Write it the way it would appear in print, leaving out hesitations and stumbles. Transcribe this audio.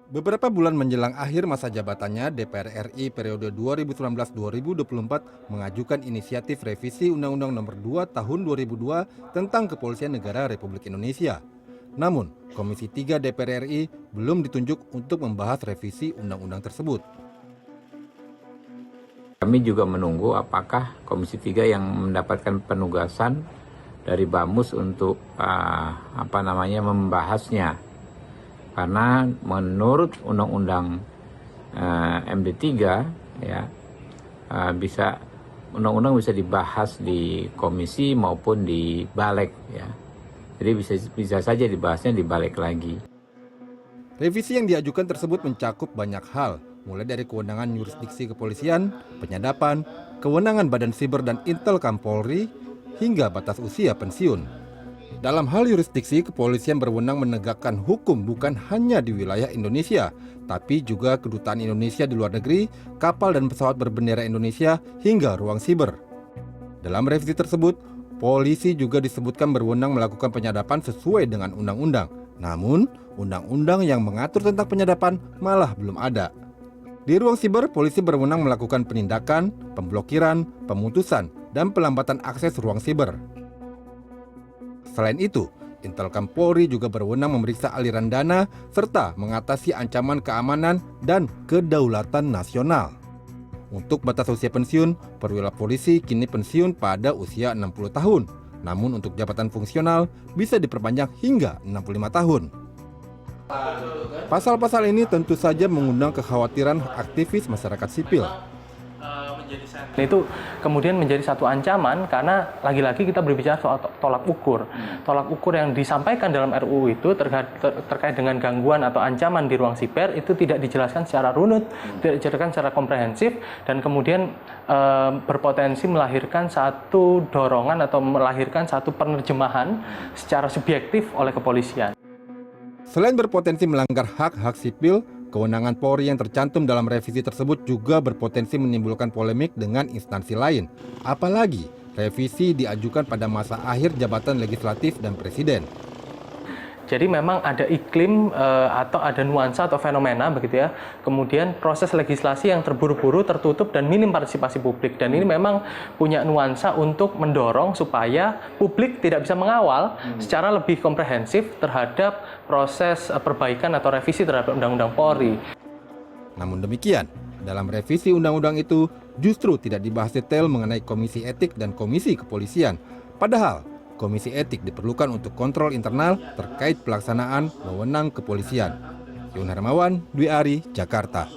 Beberapa bulan menjelang akhir masa jabatannya, DPR RI periode 2019-2024 mengajukan inisiatif revisi Undang-Undang Nomor 2 Tahun 2002 tentang Kepolisian Negara Republik Indonesia. Namun, Komisi 3 DPR RI belum ditunjuk untuk membahas revisi undang-undang tersebut. Kami juga menunggu apakah Komisi 3 yang mendapatkan penugasan dari Bamus untuk membahasnya. Karena menurut Undang-Undang MD3 ya undang-undang bisa dibahas di komisi maupun di balik ya. Jadi bisa saja dibahasnya di balik lagi. Revisi yang diajukan tersebut mencakup banyak hal, mulai dari kewenangan yurisdiksi kepolisian, penyadapan, kewenangan Badan Siber dan Intelkam Polri, hingga batas usia pensiun. Dalam hal yurisdiksi, kepolisian berwenang menegakkan hukum bukan hanya di wilayah Indonesia, tapi juga kedutaan Indonesia di luar negeri, kapal dan pesawat berbendera Indonesia, hingga ruang siber. Dalam revisi tersebut, polisi juga disebutkan berwenang melakukan penyadapan sesuai dengan undang-undang. Namun, undang-undang yang mengatur tentang penyadapan malah belum ada. Di ruang siber, polisi berwenang melakukan penindakan, pemblokiran, pemutusan, dan pelambatan akses ruang siber. Selain itu, Intelkam Polri juga berwenang memeriksa aliran dana serta mengatasi ancaman keamanan dan kedaulatan nasional. Untuk batas usia pensiun, perwira polisi kini pensiun pada usia 60 tahun. Namun untuk jabatan fungsional bisa diperpanjang hingga 65 tahun. Pasal-pasal ini tentu saja mengundang kekhawatiran aktivis masyarakat sipil. Itu kemudian menjadi satu ancaman karena lagi-lagi kita berbicara soal tolak ukur. Tolak ukur yang disampaikan dalam RUU itu terkait dengan gangguan atau ancaman di ruang siber itu tidak dijelaskan secara runut, tidak dijelaskan secara komprehensif, dan kemudian berpotensi melahirkan satu dorongan atau melahirkan satu penerjemahan secara subjektif oleh kepolisian. Selain berpotensi melanggar hak-hak sipil, kewenangan Polri yang tercantum dalam revisi tersebut juga berpotensi menimbulkan polemik dengan instansi lain. Apalagi revisi diajukan pada masa akhir jabatan legislatif dan presiden. Jadi memang ada iklim atau ada nuansa atau fenomena begitu ya. Kemudian proses legislasi yang terburu-buru, tertutup dan minim partisipasi publik. Dan ini memang punya nuansa untuk mendorong supaya publik tidak bisa mengawal secara lebih komprehensif terhadap proses perbaikan atau revisi terhadap Undang-Undang Polri. Namun demikian, dalam revisi undang-undang itu justru tidak dibahas detail mengenai komisi etik dan komisi kepolisian. Padahal komisi etik diperlukan untuk kontrol internal terkait pelaksanaan wewenang kepolisian. Yun Hermawan, Dwi Ari, Jakarta.